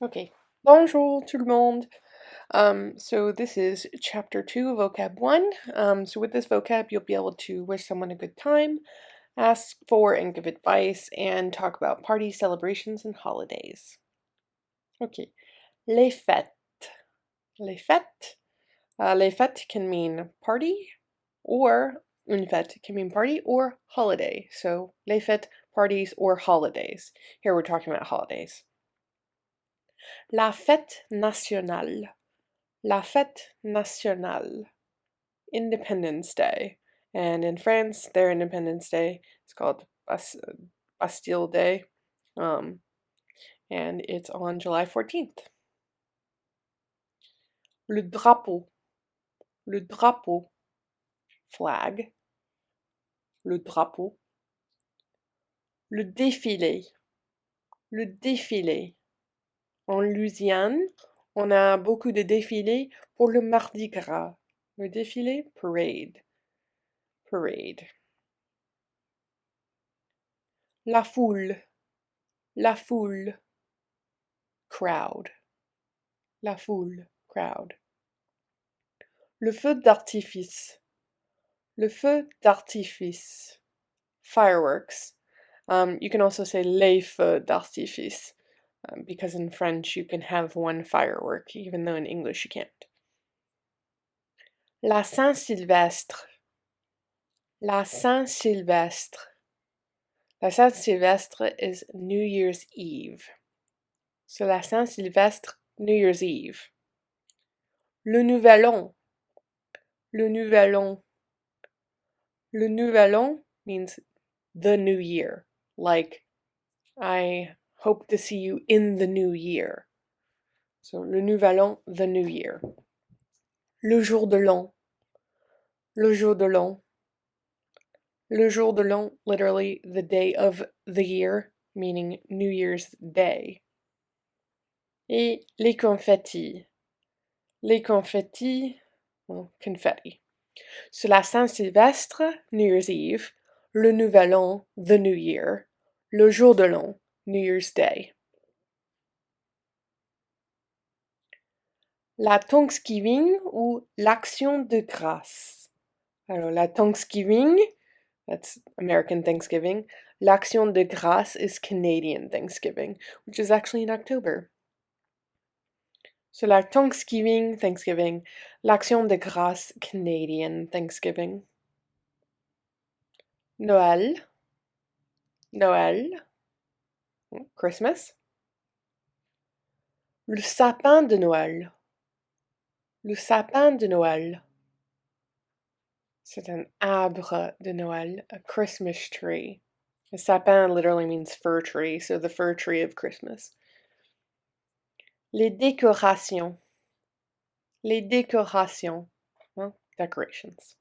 Okay. Bonjour tout le monde. So this is chapter 2 of vocab 1. So with this vocab, you'll be able to wish someone a good time, ask for and give advice, and talk about party celebrations and holidays. Okay. Les fêtes. Les fêtes. Les fêtes can mean party, or une fête can mean party or holiday. So les fêtes, parties, or holidays. Here we're talking about holidays. La fête nationale. La fête nationale. Independence Day. And in France, their Independence Day is called Bastille Day. And it's on July 14th. Le drapeau. Le drapeau. Flag. Le drapeau. Le défilé. Le défilé. En Louisiane, on a beaucoup de défilés pour le Mardi Gras. Le défilé, parade. Parade. La foule. La foule. Crowd. La foule. Crowd. Le feu d'artifice. Le feu d'artifice. Fireworks. You can also say les feux d'artifice. Because in French you can have one firework, even though in English you can't. La Saint-Sylvestre. La Saint-Sylvestre. La Saint-Sylvestre is New Year's Eve. So la Saint-Sylvestre, New Year's Eve. Le Nouvel An. Le Nouvel An. Le Nouvel An means the new year. Like, I hope to see you in the new year. So, le Nouvel An, the new year. Le jour de l'an. Le jour de l'an. Le jour de l'an, literally the day of the year, meaning New Year's Day. Et les confettis. Les confettis, well, confetti. So la Saint-Sylvestre, New Year's Eve. Le Nouvel An, the New Year. Le jour de l'an, New Year's Day. La Thanksgiving ou l'Action de grâce. Alors, la Thanksgiving, that's American Thanksgiving. L'Action de grâce is Canadian Thanksgiving, which is actually in October. So, la Thanksgiving, Thanksgiving. L'Action de grâce, Canadian Thanksgiving. Noël. Noël. Christmas. Le sapin de Noël. Le sapin de Noël. C'est un arbre de Noël, a Christmas tree. A sapin literally means fir tree, so the fir tree of Christmas. Les décorations. Les décorations. Well, decorations.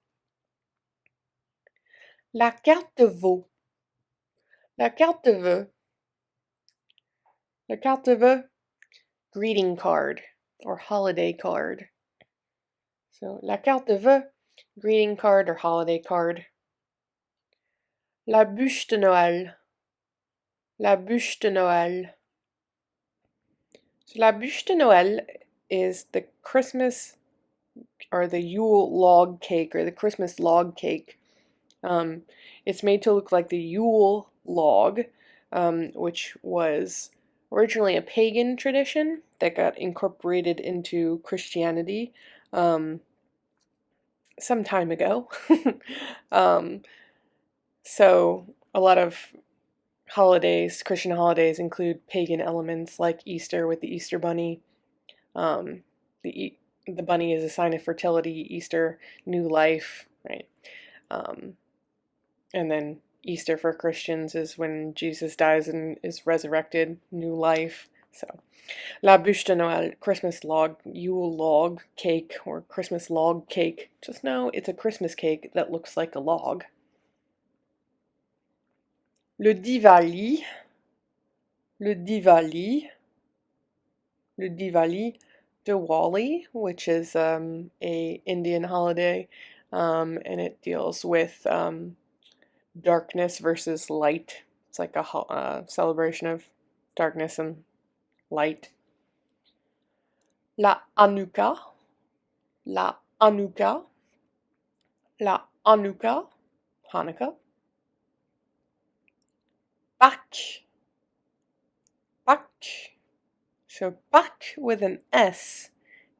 La carte de vœux. La carte de vœux. La carte de vœux, greeting card or holiday card. So, la carte de vœux, greeting card or holiday card. La bûche de Noël. La bûche de Noël. So, la bûche de Noël is the Christmas or the Yule log cake or the Christmas log cake. It's made to look like the Yule log, which was originally a pagan tradition that got incorporated into Christianity some time ago. So a lot of holidays, Christian holidays, include pagan elements like Easter with the Easter bunny. The bunny is a sign of fertility, Easter, new life, right? And then Easter for Christians is when Jesus dies and is resurrected, new life. So, la bûche de Noël, Christmas log, Yule log cake, or Christmas log cake. Just know it's a Christmas cake that looks like a log. Le Diwali, le Diwali, le Diwali, Diwali, which is a Indian holiday, and it deals with darkness versus light. It's like a celebration of darkness and light. La Hanukkah, la Hanukkah, la Hanukkah, Hanukkah. Pâques, Pâques. So Pâques with an S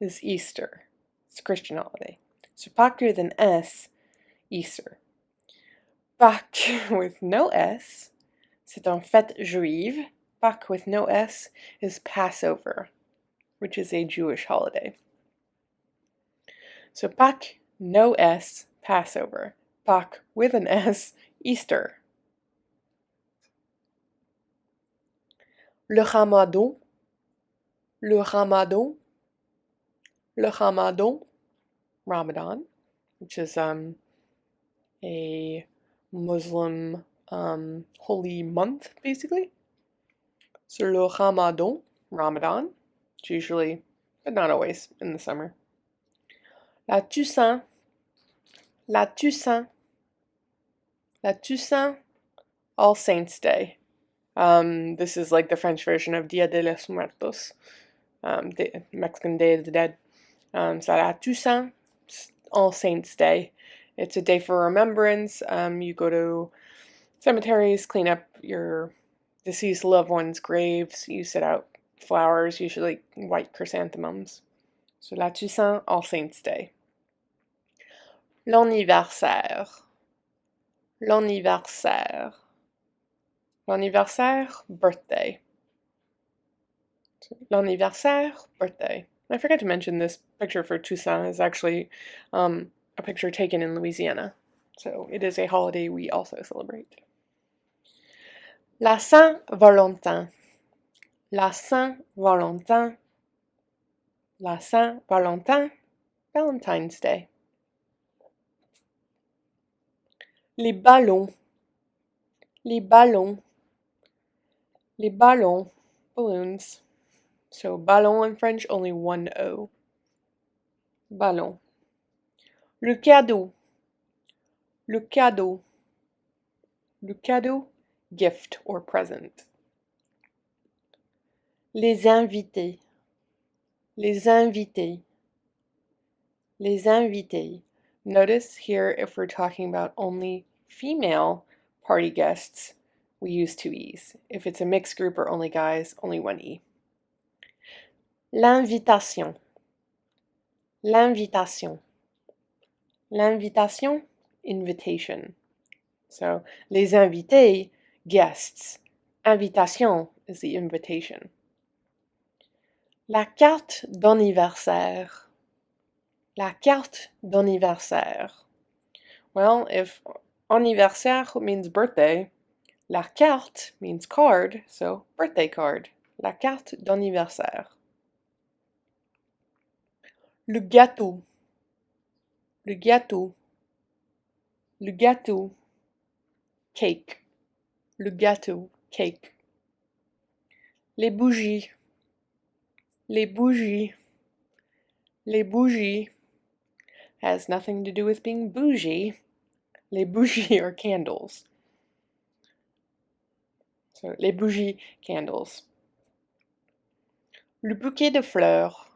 is Easter. It's a Christian holiday. So Pâques with an S, Easter. Pâques with no S, c'est une fête juive. Pâques with no S is Passover, which is a Jewish holiday. So Pâques, no S, Passover. Pâques with an S, Easter. Le Ramadan, le Ramadan, le Ramadan, Ramadan, which is a Muslim holy month, basically. So le Ramadan, Ramadan, it's usually, but not always, in the summer. La Toussaint, la Toussaint, la Toussaint, All Saints Day. This is like the French version of Dia de los Muertos, the Mexican Day of the Dead. So la Toussaint, All Saints Day. It's a day for remembrance. You go to cemeteries, clean up your deceased loved ones' graves. You set out flowers, usually white chrysanthemums. So la Toussaint, All Saints Day. L'anniversaire, l'anniversaire, l'anniversaire, birthday. So, l'anniversaire, birthday. I forgot to mention this picture for Toussaint is actually a picture taken in Louisiana. So it is a holiday we also celebrate. La Saint-Valentin, la Saint-Valentin, la Saint-Valentin, Valentine's Day. Les ballons, les ballons, les ballons, balloons. So ballon in French, only one O. Ballon. Le cadeau, le cadeau, le cadeau, gift or present. Les invités, les invités, les invités. Notice here if we're talking about only female party guests, we use two E's. If it's a mixed group or only guys, only one E. L'invitation, l'invitation, l'invitation, invitation. So, les invités, guests. Invitation is the invitation. La carte d'anniversaire. La carte d'anniversaire. Well, if anniversaire means birthday, la carte means card, so birthday card. La carte d'anniversaire. Le gâteau. Le gâteau. Le gâteau. Cake. Le gâteau. Cake. Les bougies. Les bougies. Les bougies. Has nothing to do with being bougie. Les bougies are candles. So, les bougies, candles. Le bouquet de fleurs.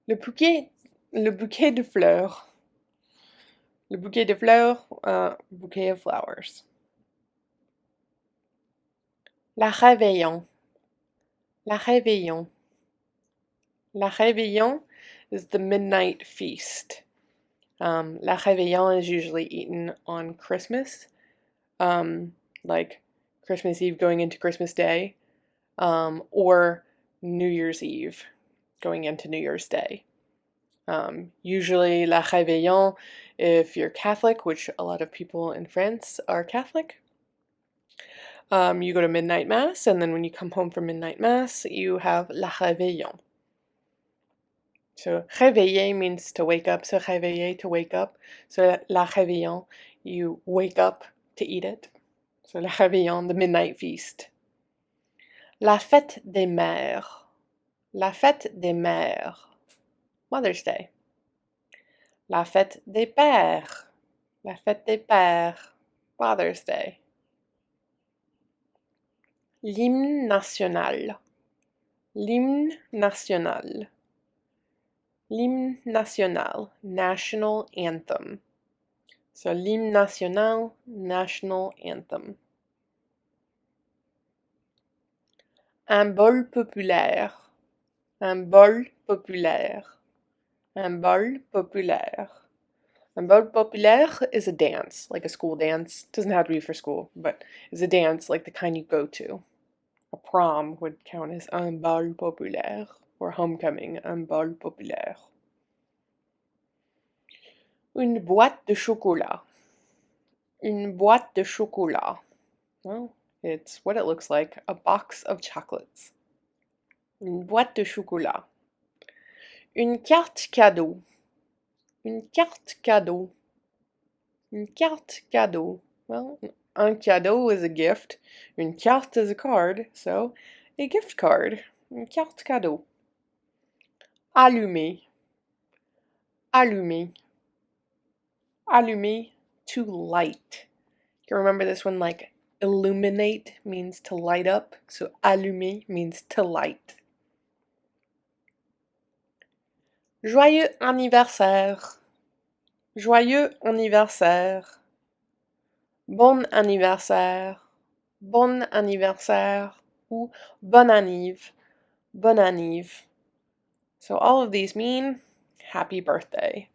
Le bouquet de fleurs. Le bouquet de fleurs, bouquet of flowers. La réveillon. La réveillon. La réveillon is the midnight feast. La réveillon is usually eaten on Christmas, like Christmas Eve going into Christmas Day, or New Year's Eve going into New Year's Day. Usually La Réveillon, if you're Catholic, which a lot of people in France are Catholic, you go to midnight mass, and then when you come home from midnight mass, you have La Réveillon. So réveiller means to wake up, so réveiller, to wake up. So La Réveillon, you wake up to eat it. So La Réveillon, the midnight feast. La fête des mères. La fête des mères. Mother's Day. La fête des pères. La fête des pères. Father's Day. L'hymne national. L'hymne national. L'hymne national, national anthem. So l'hymne national, national anthem. Un bol populaire, un bol populaire, un bol populaire. Un bol populaire is a dance, like a school dance. Doesn't have to be for school, but it's a dance like the kind you go to. A prom would count as un bal populaire, or homecoming, un bal populaire. Une boîte de chocolat. Une boîte de chocolat. Well, it's what it looks like, a box of chocolates. Une boîte de chocolat. Une carte cadeau. Une carte cadeau. Une carte cadeau. Well, un cadeau is a gift. Une carte is a card, so a gift card. Une carte cadeau. Allumer. Allumer. Allumer, to light. You can remember this one like illuminate means to light up, so allumer means to light. Joyeux anniversaire. Joyeux anniversaire. Bon anniversaire. Bon anniversaire. Ou bon anniv. Bon anniv. So all of these mean happy birthday.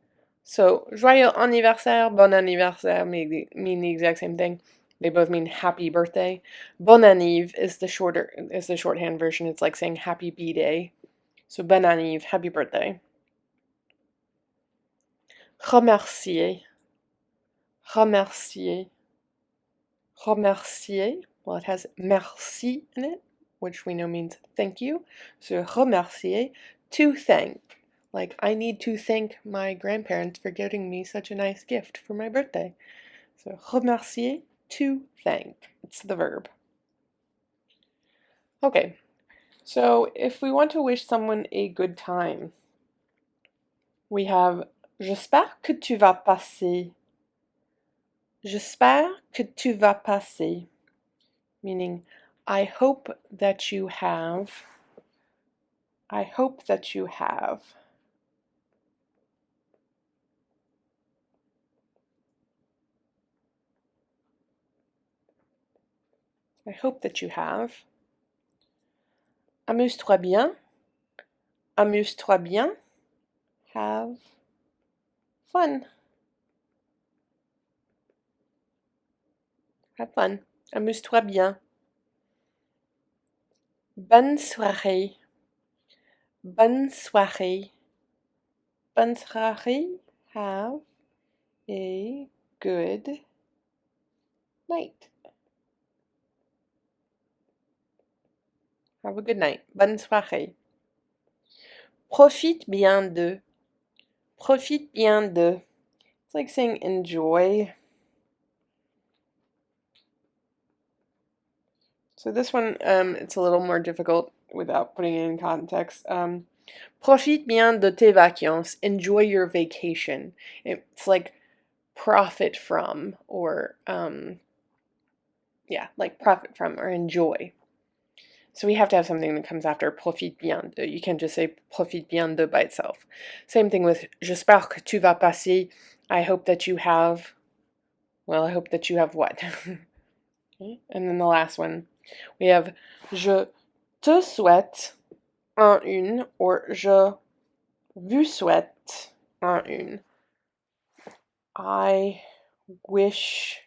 So joyeux anniversaire, bon anniversaire mean the exact same thing. They both mean happy birthday. Bon anniv is the shorthand version. It's like saying happy B-day. So bon anniv, happy birthday. Remercier. Remercier. Remercier. Well, it has merci in it, which we know means thank you. So remercier, to thank. Like, I need to thank my grandparents for getting me such a nice gift for my birthday. So remercier, to thank. It's the verb. Okay, so if we want to wish someone a good time, we have j'espère que tu vas passer. J'espère que tu vas passer. Meaning, I hope that you have. I hope that you have. I hope that you have. Amuse-toi bien. Amuse-toi bien. Have fun. Have fun. Amuse-toi bien. Bonne soirée. Bonne soirée. Bonne soirée. Have a good night. Have a good night. Bonne soirée. Profite bien de. Profite bien de. It's like saying enjoy. So this one, it's a little more difficult without putting it in context. Profite bien de tes vacances. Enjoy your vacation. It's like profit from, or like profit from or enjoy. So we have to have something that comes after profite bien de. You can't just say profite bien de by itself. Same thing with j'espère que tu vas passer. I hope that you have. Well, I hope that you have what? Okay. And then the last one, we have je te souhaite un une, or je vous souhaite un une. I wish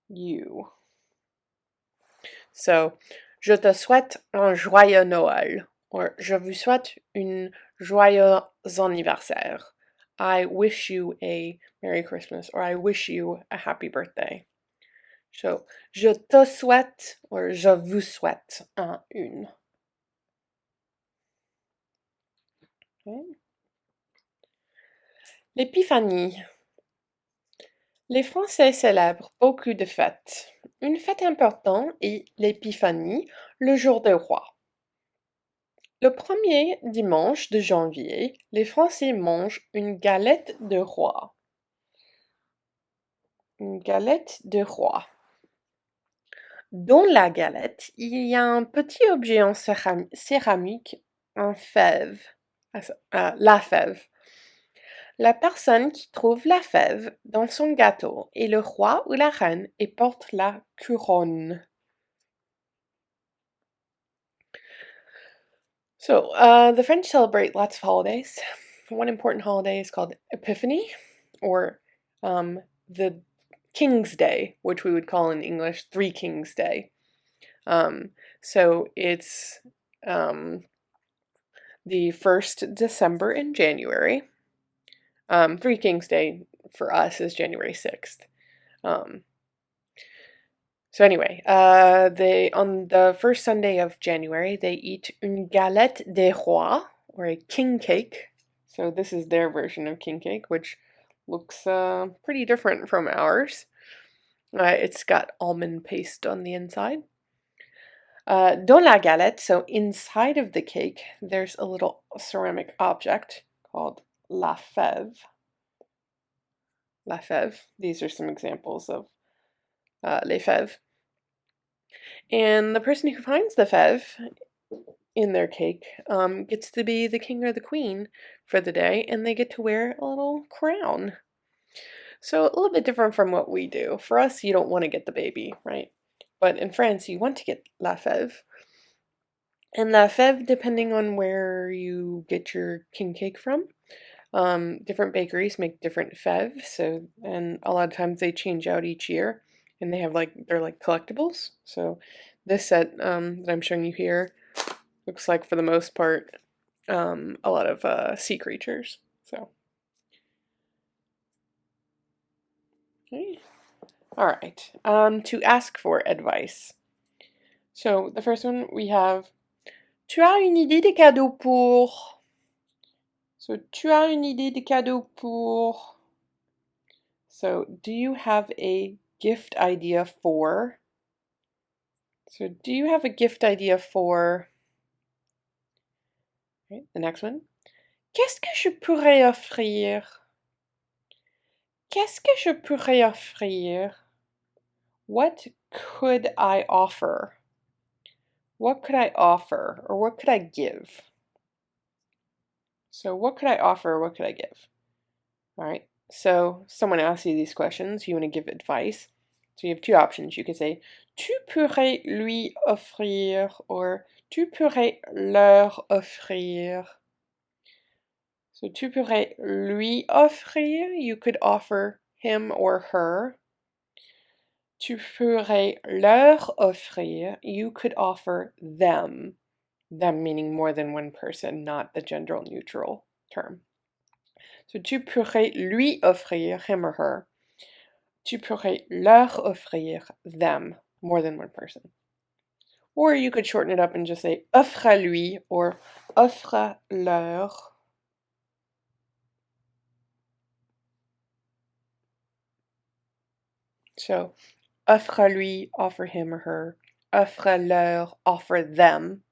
you. So, je te souhaite un joyeux Noël, or je vous souhaite un joyeux anniversaire. I wish you a Merry Christmas, or I wish you a happy birthday. So, je te souhaite, or je vous souhaite un une. Okay. L'épiphanie. Les Français célèbrent beaucoup de fêtes. Une fête importante est l'épiphanie, le jour des rois. Le premier dimanche de janvier, les Français mangent une galette de roi. Une galette de roi. Dans la galette, il y a un petit objet en céramique, un fève. La fève. La personne qui trouve la fève dans son gâteau est le roi ou la reine et porte la couronne. So, the French celebrate lots of holidays. One important holiday is called Epiphany, or the King's Day, which we would call in English Three Kings Day. So it's the 1st December in January. Three Kings Day for us is January 6th. So anyway, they on the first Sunday of January they eat une galette des rois, or a king cake. So this is their version of king cake, which looks pretty different from ours. It's got almond paste on the inside. Dans la galette, so inside of the cake, there's a little ceramic object called la fève. La fève. These are some examples of les fèves. And the person who finds the fève in their cake gets to be the king or the queen for the day, and they get to wear a little crown. So a little bit different from what we do. For us, you don't want to get the baby, right? But in France, you want to get la fève. And la fève, depending on where you get your king cake from, different bakeries make different fèves. So, and a lot of times they change out each year, and they're like collectibles. So, this set that I'm showing you here looks like, for the most part, a lot of sea creatures. So, okay. All right. To ask for advice. So the first one we have. Tu as une idée de cadeau pour? So, tu as une idée de cadeau pour? So, do you have a gift idea for? So, do you have a gift idea for? Right, the next one. Qu'est-ce que je pourrais offrir? Qu'est-ce que je pourrais offrir? What could I offer? What could I offer, or what could I give? So, what could I offer, or what could I give? All right, so someone asks you these questions, you want to give advice. So you have two options. You can say, tu pourrais lui offrir, or tu pourrais leur offrir. So tu pourrais lui offrir, you could offer him or her. Tu pourrais leur offrir, you could offer them. Them meaning more than one person, not the gender neutral term. So tu pourrais lui offrir, him or her. Tu pourrais leur offrir, them, more than one person. Or you could shorten it up and just say offre-lui or offre-leur. So offre-lui, offer him or her. Offre-leur, offer them.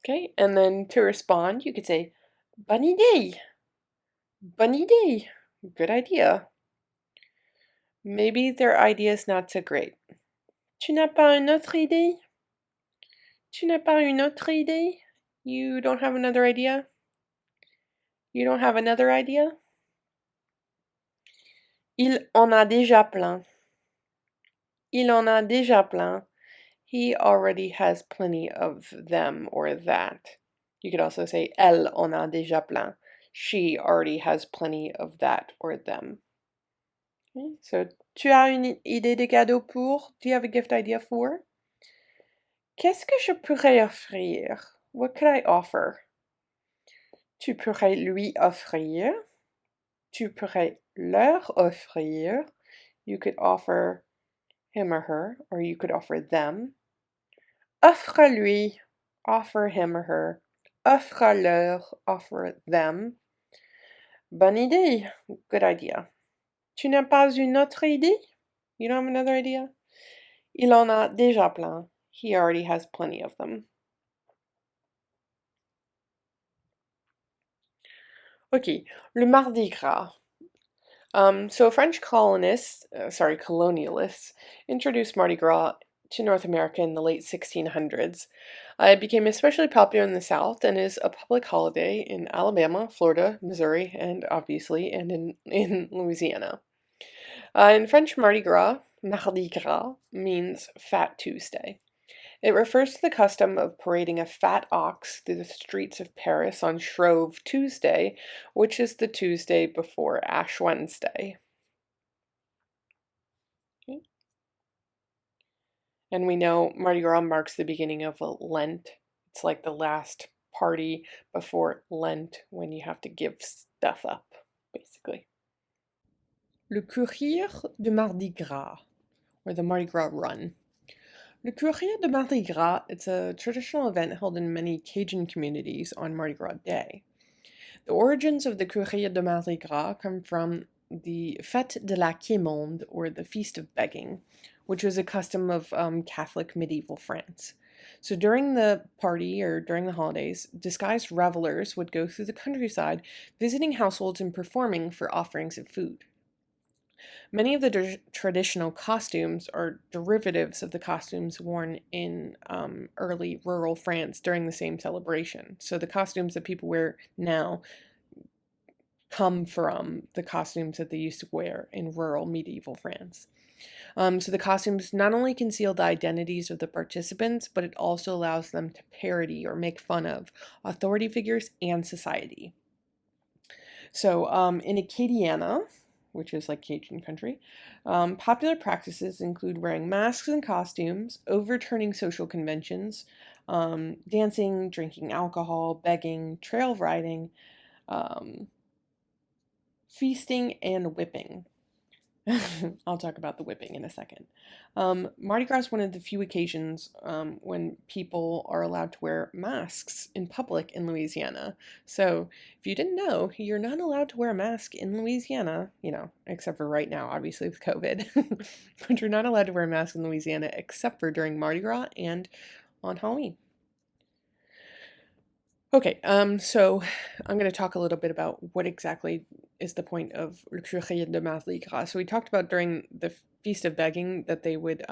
Okay, and then to respond, you could say bonne idée. Bonne idée. Good idea. Maybe their idea is not so great. Tu n'as pas une autre idée? Tu n'as pas une autre idée? You don't have another idea? You don't have another idea? Il en a déjà plein. Il en a déjà plein. He already has plenty of them or that. You could also say elle en a déjà plein. She already has plenty of that or them. Okay, so, tu as une idée de cadeau pour? Do you have a gift idea for? Qu'est-ce que je pourrais offrir? What could I offer? Tu pourrais lui offrir. Tu pourrais leur offrir. You could offer him or her, or you could offer them. Offre-lui, offer him or her. Offre-leur, offer them. Bonne idée, good idea. Tu n'as pas une autre idée? You don't have another idea? Il en a déjà plein. He already has plenty of them. Okay, le Mardi Gras. So French colonialists introduced Mardi Gras to North America in the late 1600s. It became especially popular in the South and is a public holiday in Alabama, Florida, Missouri, and obviously, and in Louisiana. In French, Mardi Gras, means Fat Tuesday. It refers to the custom of parading a fat ox through the streets of Paris on Shrove Tuesday, which is the Tuesday before Ash Wednesday. Okay. And we know Mardi Gras marks the beginning of Lent. It's like the last party before Lent when you have to give stuff up, basically. Le Courir de Mardi Gras, or the Mardi Gras Run. Le Courrier de Mardi Gras, it's a traditional event held in many Cajun communities on Mardi Gras Day. The origins of the Courrier de Mardi Gras come from the Fête de la Quémonde, or the Feast of Begging, which was a custom of Catholic medieval France. So during the party or during the holidays, disguised revelers would go through the countryside, visiting households and performing for offerings of food. Many of the traditional costumes are derivatives of the costumes worn in early rural France during the same celebration. So the costumes that people wear now come from the costumes that they used to wear in rural medieval France. So the costumes not only conceal the identities of the participants, but it also allows them to parody or make fun of authority figures and society. So in Acadiana, which is like Cajun country, popular practices include wearing masks and costumes, overturning social conventions, dancing, drinking alcohol, begging, trail riding, feasting, and whipping. I'll talk about the whipping in a second. Mardi Gras is one of the few occasions when people are allowed to wear masks in public in Louisiana. So if you didn't know, you're not allowed to wear a mask in Louisiana, except for right now, obviously with COVID. But you're not allowed to wear a mask in Louisiana except for during Mardi Gras and on Halloween. Okay, so I'm going to talk a little bit about what exactly is the point of Le Courrier de Mardi Gras. So we talked about during the Feast of Begging that they would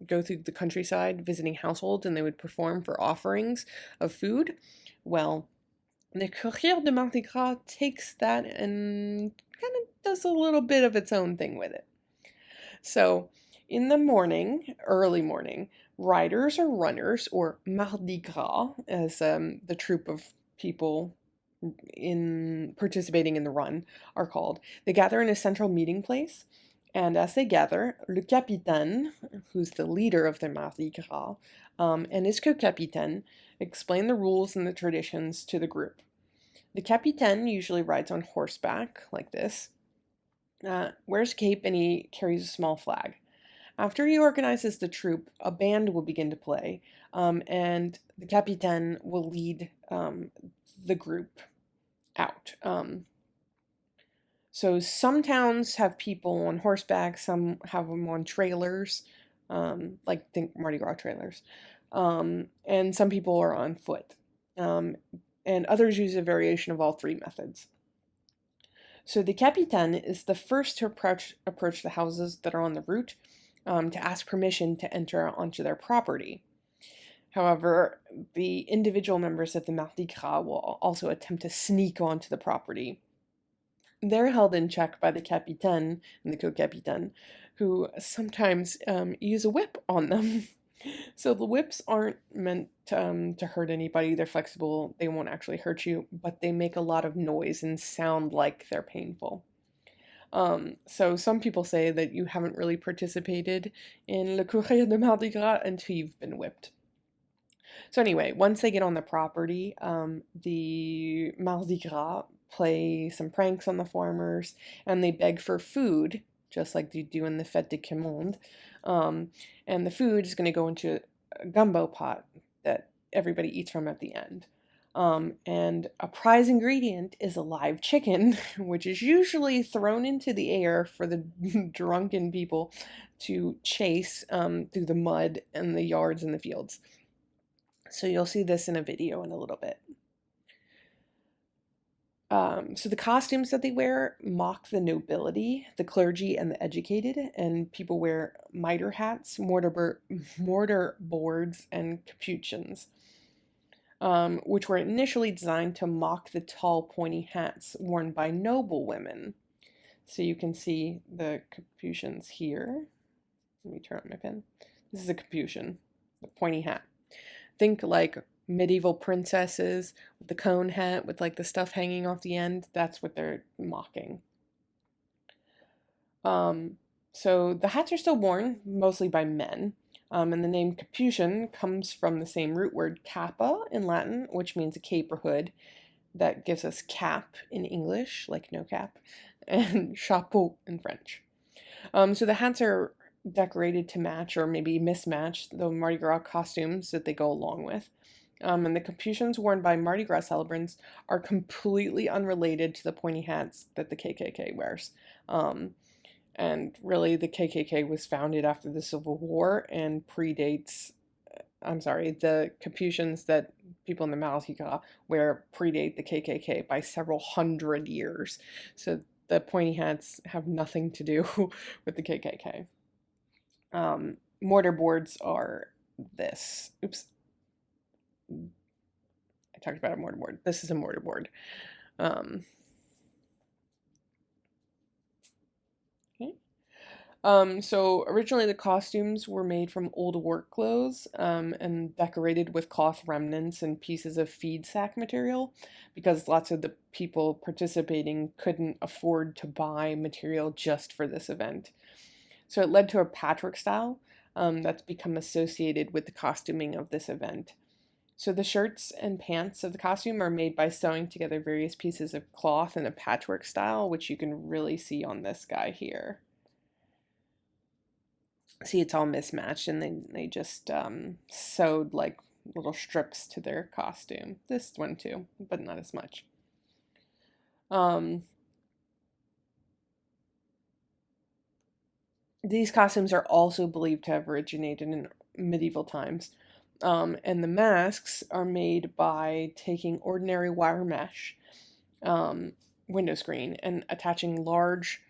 go through the countryside visiting households and they would perform for offerings of food. Well, Le Courrier de Mardi Gras takes that and kind of does a little bit of its own thing with it. So in the morning, early morning, riders or runners, or Mardi Gras, as the troop of people in participating in the run are called, they gather in a central meeting place. And as they gather, le capitaine, who's the leader of the Mardi Gras, and his co-capitaine explain the rules and the traditions to the group. The capitaine usually rides on horseback, like this, wears a cape, and he carries a small flag. After he organizes the troop, a band will begin to play, and the capitaine will lead the group out. So some towns have people on horseback, some have them on trailers, like think Mardi Gras trailers, and some people are on foot, and others use a variation of all three methods. So the capitaine is the first to approach the houses that are on the route, to ask permission to enter onto their property. However, the individual members of the Mardi Gras will also attempt to sneak onto the property. They're held in check by the capitaine and the co-capitaine, who sometimes use a whip on them. So the whips aren't meant to hurt anybody. They're flexible. They won't actually hurt you, but they make a lot of noise and sound like they're painful. So some people say that you haven't really participated in Le Courrier de Mardi Gras until you've been whipped. So anyway, once they get on the property, the Mardi Gras play some pranks on the farmers, and they beg for food, just like they do in the Fête de Quémonde. And the food is going to go into a gumbo pot that everybody eats from at the end. And a prize ingredient is a live chicken, which is usually thrown into the air for the drunken people to chase through the mud and the yards and the fields. So you'll see this in a video in a little bit. So the costumes that they wear mock the nobility, the clergy, and the educated, and people wear mitre hats, mortar boards, and capuchins, which were initially designed to mock the tall, pointy hats worn by noble women. So you can see the capuchins here. Let me turn on my pen. This is a capuchin, a pointy hat. Think like medieval princesses with the cone hat with like the stuff hanging off the end. That's what they're mocking. So the hats are still worn mostly by men. And the name capuchin comes from the same root word cappa in Latin, which means a cape or hood. That gives us cap in English, like no cap, and chapeau in French. So the hats are decorated to match or maybe mismatch the Mardi Gras costumes that they go along with. And the capuchins worn by Mardi Gras celebrants are completely unrelated to the pointy hats that the KKK wears. And really, the KKK was founded after the Civil War and predates, the capuchins that people in the Maltika wear predate the KKK by several hundred years. So the pointy hats have nothing to do with the KKK. Mortar boards are this. Oops. I talked about a mortar board. This is a mortar board. Okay. So originally the costumes were made from old work clothes and decorated with cloth remnants and pieces of feed sack material because lots of the people participating couldn't afford to buy material just for this event. So it led to a patchwork style that's become associated with the costuming of this event. So the shirts and pants of the costume are made by sewing together various pieces of cloth in a patchwork style, which you can really see on this guy here. See, it's all mismatched, and they just sewed like little strips to their costume. This one too, but not as much. These costumes are also believed to have originated in medieval times. And the masks are made by taking ordinary wire mesh window screen and attaching large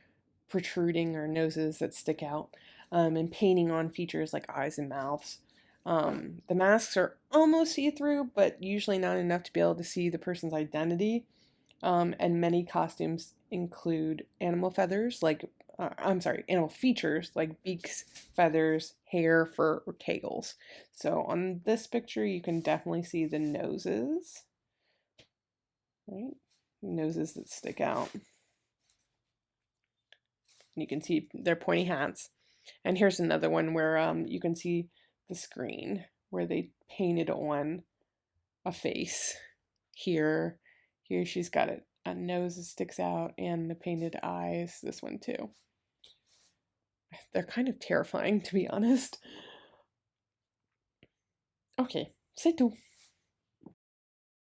protruding or noses that stick out and painting on features like eyes and mouths. The masks are almost see-through, but usually not enough to be able to see the person's identity. And many costumes include animal feathers, animal features like beaks, feathers, hair, fur, or tails. So on this picture, you can definitely see the noses, right? Noses that stick out. You can see their pointy hats. And here's another one where you can see the screen where they painted on a face. Here she's got a nose that sticks out and the painted eyes. This one too. They're kind of terrifying, to be honest. Ok, c'est tout.